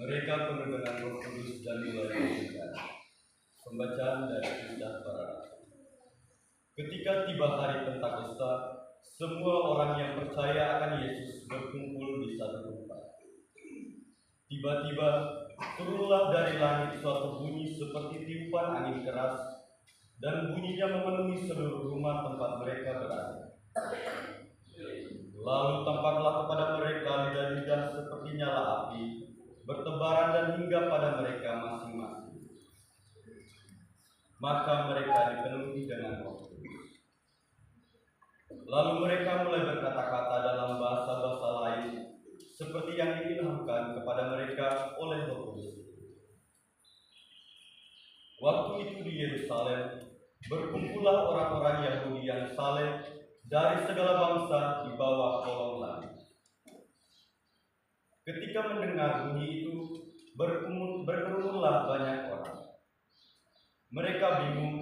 Mereka penuh dengan Roh Kudus dan mulai berbicara. Pembacaan dari Kisah Para Rasul. Ketika tiba hari Pentakosta, semua orang yang percaya akan Yesus berkumpul di satu tempat. Tiba-tiba turunlah dari langit suatu bunyi seperti tiupan angin keras, dan bunyinya memenuhi seluruh rumah tempat mereka berada. Lalu tampaklah kepada mereka lidah-lidah seperti nyala api, bertebaran dan hingga pada mereka masing-masing. Maka mereka dipenuhi dengan Roh Kudus. Lalu mereka mulai berkata-kata dalam bahasa-bahasa lain, seperti yang diilhamkan kepada mereka oleh Roh Kudus. Waktu itu di Yerusalem berkumpullah orang-orang Yahudi yang saleh dari segala bangsa di bawah kolong langit. Ketika mendengar bunyi itu, berkerumunlah banyak orang. Mereka bingung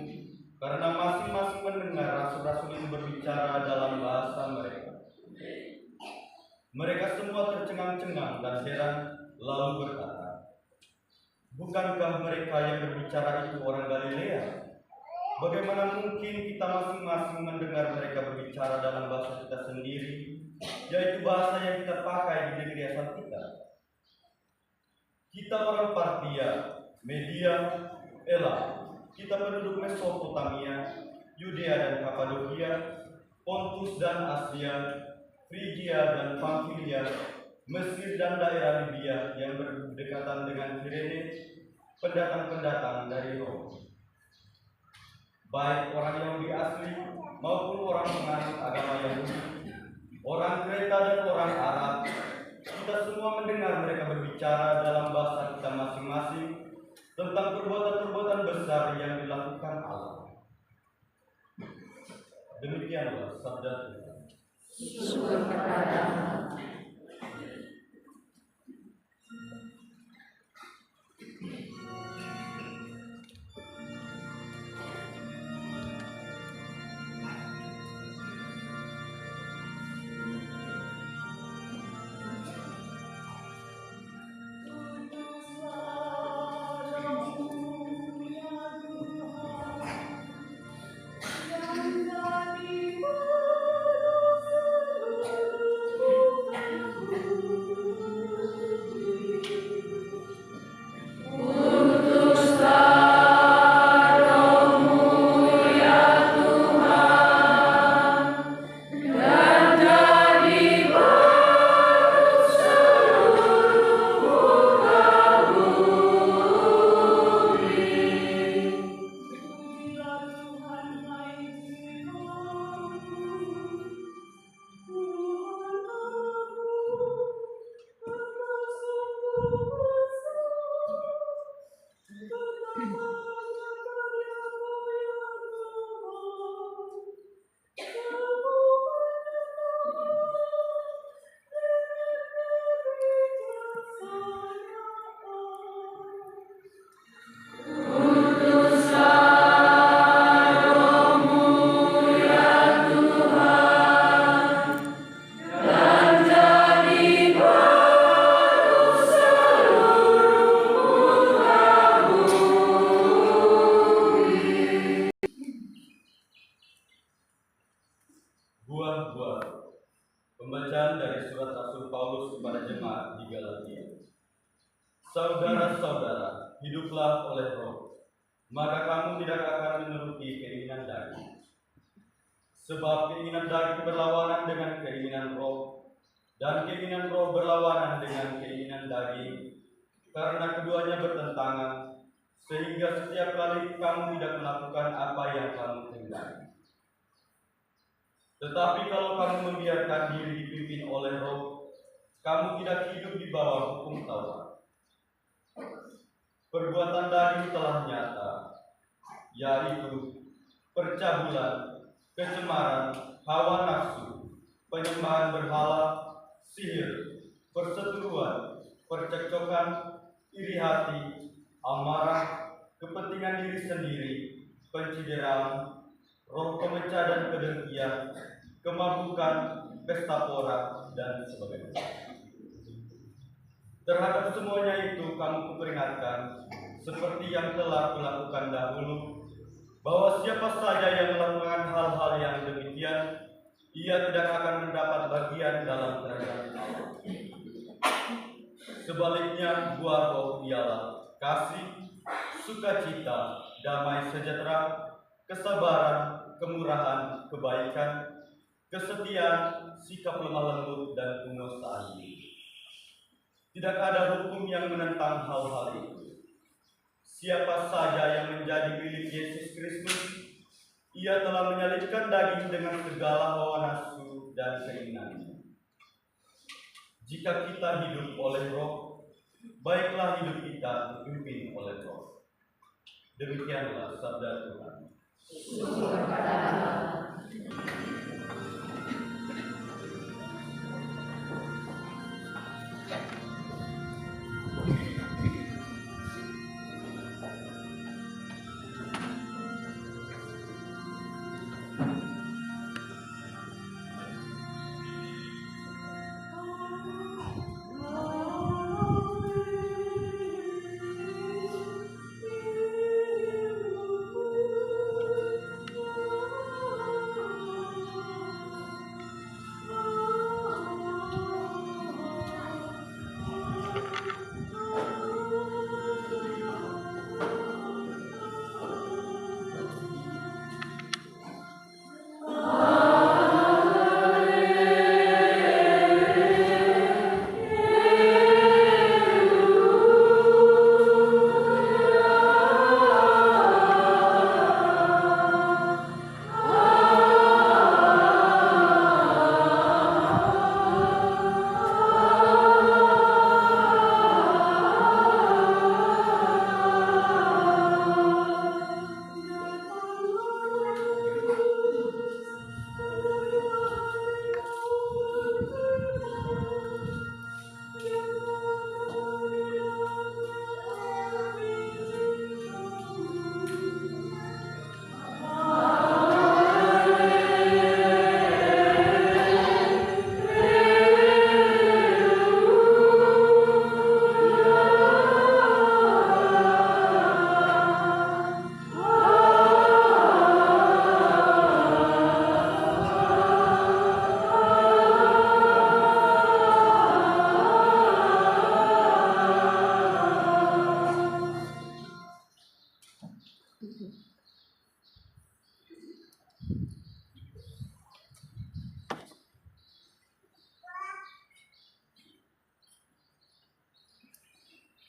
karena masing-masing mendengar rasul-rasul itu berbicara dalam bahasa mereka. Mereka semua tercengang-cengang dan heran, lalu berkata, "Bukankah mereka yang berbicara itu orang Galilea? Bagaimana mungkin kita masing-masing mendengar mereka berbicara dalam bahasa kita sendiri, yaitu bahasa yang kita pakai di negeri asal kita? Kita orang Partia, Media, Elam, kita penduduk Mesopotamia, Yudea dan Kapadokia, Pontus dan Asia, Frigia dan Pamfilia, Mesir dan daerah Libya yang berdekatan dengan Kirene, pendatang-pendatang dari Roma. Baik orang Yahudi asli maupun orang penganut agama Yahudi, orang Kreta dan orang Arab, kita semua mendengar mereka berbicara dalam bahasa kita masing-masing tentang perbuatan-perbuatan besar yang dilakukan Allah." Demikianlah sabda Tuhan. Syukur kepada Allah. Yang dari Paulus kepada jemaat di Galatia. Saudara-saudara, hiduplah oleh Roh, maka kamu tidak akan menuruti keinginan daging. Sebab keinginan daging berlawanan dengan keinginan Roh, dan keinginan Roh berlawanan dengan keinginan daging, karena keduanya bertentangan, sehingga setiap kali kamu tidak melakukan apa yang kamu kehendaki. Tetapi kalau kamu membiarkan diri dipimpin oleh Roh, kamu tidak hidup di bawah hukum Taurat. Perbuatan daging telah nyata, yaitu percabulan, kecemaran, hawa nafsu, penyembahan berhala, sihir, perseteruan, percekcokan, iri hati, amarah, kepentingan diri sendiri, pencideraan, roh pemecah dan kedengkian, kemabukan, pesta pora, dan sebagainya. Terhadap semuanya itu kamu kuperingatkan, seperti yang telah kulakukan dahulu, bahwa siapa saja yang melakukan hal-hal yang demikian, ia tidak akan mendapat bagian dalam kerajaan Allah. Sebaliknya, buah Roh ialah kasih, sukacita, damai sejahtera, kesabaran, kemurahan, kebaikan, kesetiaan, sikap lemah lembut, dan penguasaan diri. Tidak ada hukum yang menentang hal-hal itu. Siapa saja yang menjadi milik Yesus Kristus, ia telah menyalibkan daging dengan segala hawa nafsu dan keinginannya. Jika kita hidup oleh Roh, baiklah hidup kita dipimpin oleh Roh. Demikianlah sabda Tuhan. Syukur kepada Allah.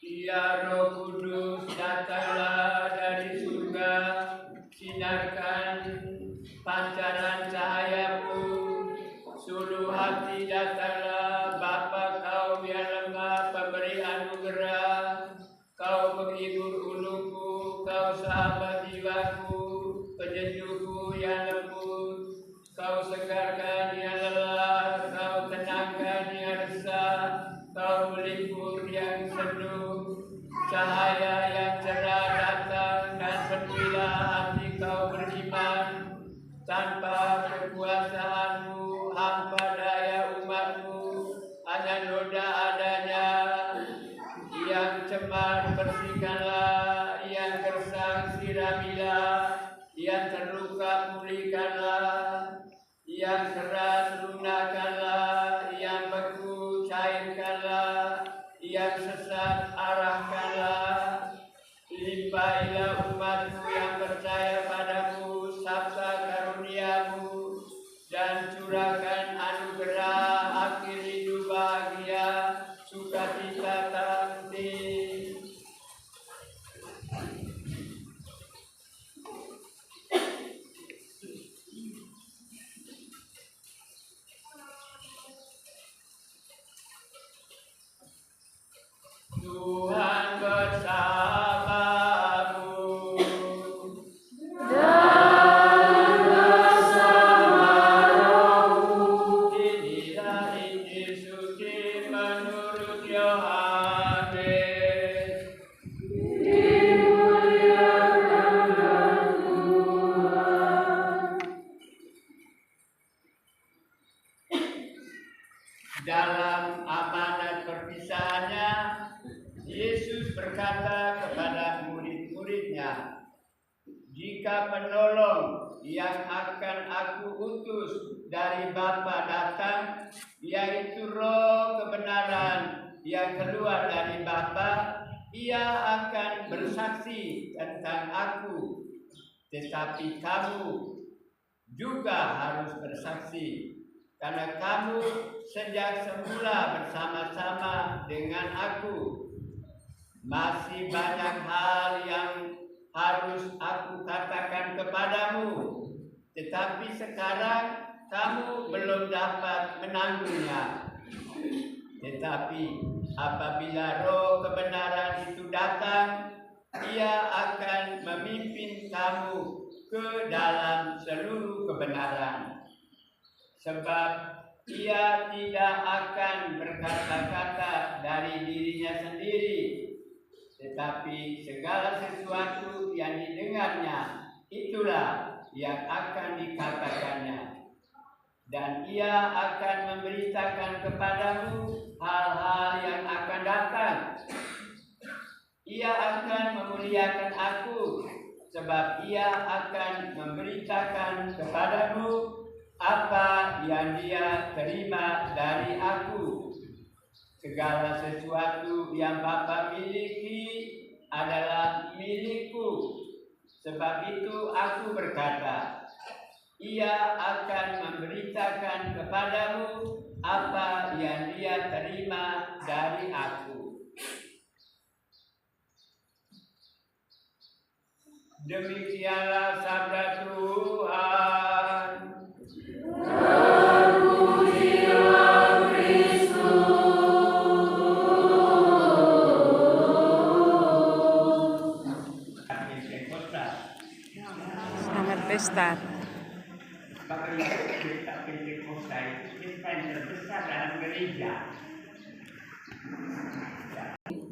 Ya Roh Kudus, datanglah dari surga, sinarkan pancaran cahayamu, suluh hati datanglah Bapa kau yang lemah pemberi anugerah, kau menghibur uluku, kau sahabat jiwaku, penyejuhku yang lembut, kau segarkan yang lelah, kau tenangkan yang resah, kau melipur yang seduh, cahaya yang cerah datang dan penuhilah hati kau beriman. Tanpa kekuasaanmu, hampa daya umatmu, hanya noda adanya. Yang cemar bersihkanlah, yang gersang siramilah, yang terluka pulihkanlah, yang keras lunakkanlah, yang beku airkanlah, yang sesat arahkanlah. Limpailah umatmu yang percaya padamu sabda karuniamu, dan curahkan anugerah akhir hidup bahagia, sukacita tak henti. Tuhan bersamamu. Inilah Injil suci menurut Yohanes. Dalam amanat perpisahannya, Yesus berkata kepada murid-muridnya, "Jika penolong yang akan aku utus dari Bapa datang, yaitu Roh kebenaran yang keluar dari Bapa, ia akan bersaksi tentang aku. Tetapi kamu juga harus bersaksi, karena kamu sejak semula bersama-sama dengan aku. Masih banyak hal yang harus aku katakan kepadamu, tetapi sekarang kamu belum dapat menanggungnya. Tetapi apabila Roh kebenaran itu datang, ia akan memimpin kamu ke dalam seluruh kebenaran. Sebab ia tidak akan berkata-kata dari dirinya sendiri, tetapi segala sesuatu yang didengarnya, itulah yang akan dikatakannya. Dan ia akan memberitakan kepadamu hal-hal yang akan datang. Ia akan memuliakan aku, sebab ia akan memberitakan kepadamu apa yang dia terima dari aku. Segala sesuatu yang Bapa miliki adalah milikku. Sebab itu aku berkata, ia akan memberitakan kepadamu apa yang dia terima dari aku. Demikianlah sabda Tuhan. Selamat pesta. Pesta Pentakosta itu pesta yang terbesar dalam gereja.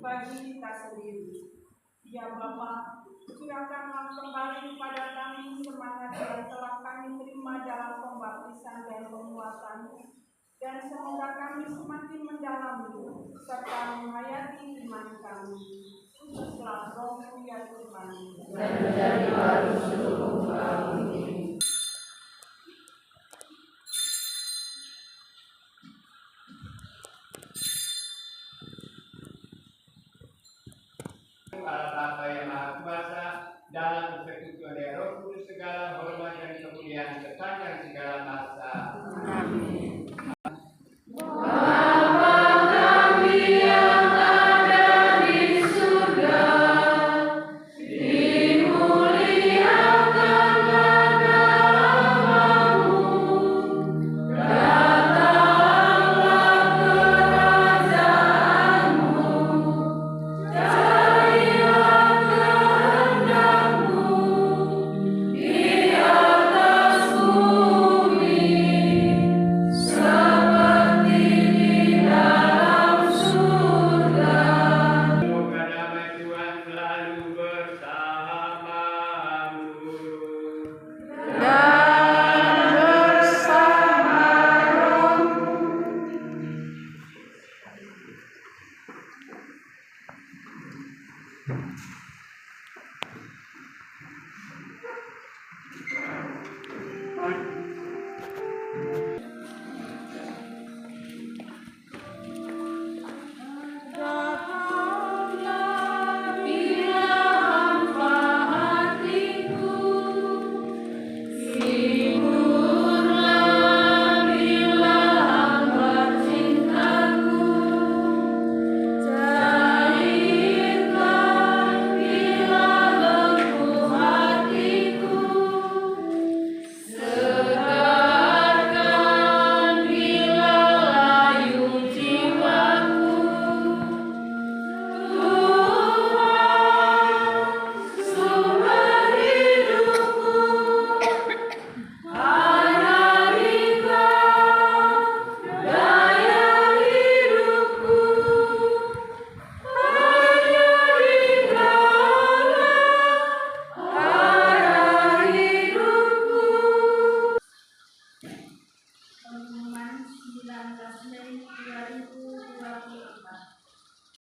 Bagi kita sendiri, ya Bapa, curahkanlah kembali kepada kami semangat yang telah kami terima dalam pembaptisan dan penguasan, dan semoga kami semakin mendalami serta menghayati iman kami. Kuduslah Roh-Mu ya Tuhan, Dan menjadi baru seluruh kami. Allah Bapa yang Maha Kuasa, dalam persekutuan Roh Kudus, segala hormat dan kemuliaan sepanjang segala masa. Amin. Semoga damai Tuhan selalu bersamamu. Dan bersama rohmu.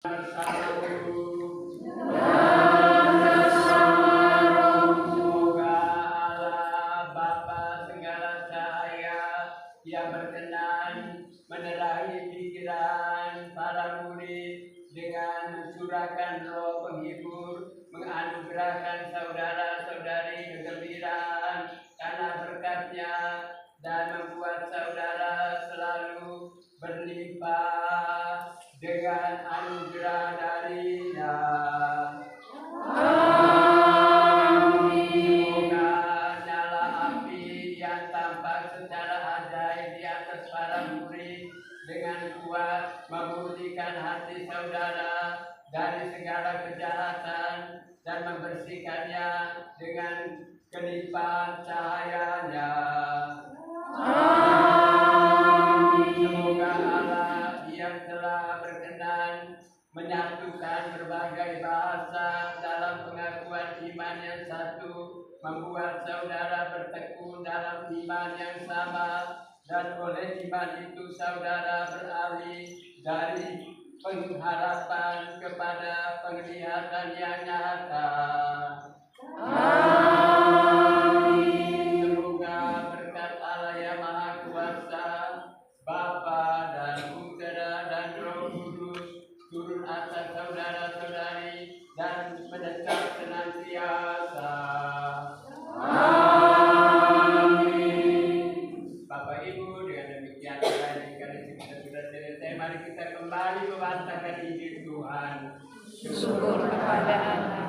Semoga Allah Bapa segala cahaya yang berkenan menerangi pikiran para murid dengan mencurahkan roh penghibur, menganugerahkan saudara-saudari kegembiraan karena berkatnya dan membuat saudara selalu berlimpah dengan anugerah darinya. Semoga nyala api yang tampak secara ajaib di atas para murid dengan kuat memurnikan hati saudara dari segala kejahatan dan membersihkannya dengan kelimpahan cahayanya. Semoga Allah yang telah berkenan menyatukan berbagai bahasa dalam pengakuan iman yang satu, membuat saudara bertekun dalam iman yang sama, dan oleh iman itu saudara beralih dari pengharapan kepada penglihatan yang nyata. Semoga berkat Allah yang Maha Kuasa, Bapa dan Putra dan Roh Kudus turun atas saudara-saudari dan menetap senantiasa. Amin. Bapak Ibu, dengan demikian karena kita sudah selesai, mari kita kembali membacakan Injil Tuhan. Syukur kepada Allah.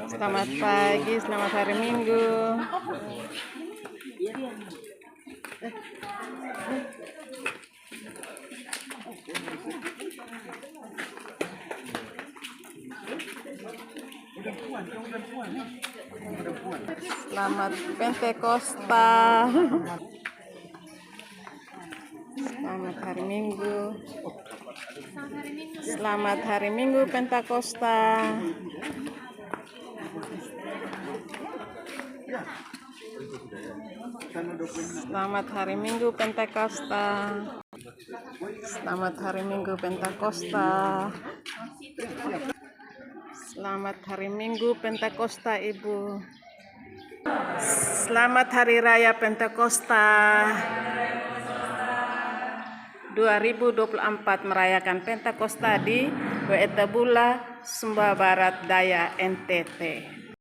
Selamat pagi, selamat hari Minggu. Selamat Pentakosta. Selamat hari Minggu. Selamat hari Minggu Pentakosta. Selamat hari Minggu Pentakosta. Selamat hari Minggu Pentakosta. Selamat hari Minggu Pentakosta Ibu. Selamat Hari Raya Pentakosta 2024 merayakan Pentakosta di Wetabula, Sumba Barat Daya, NTT.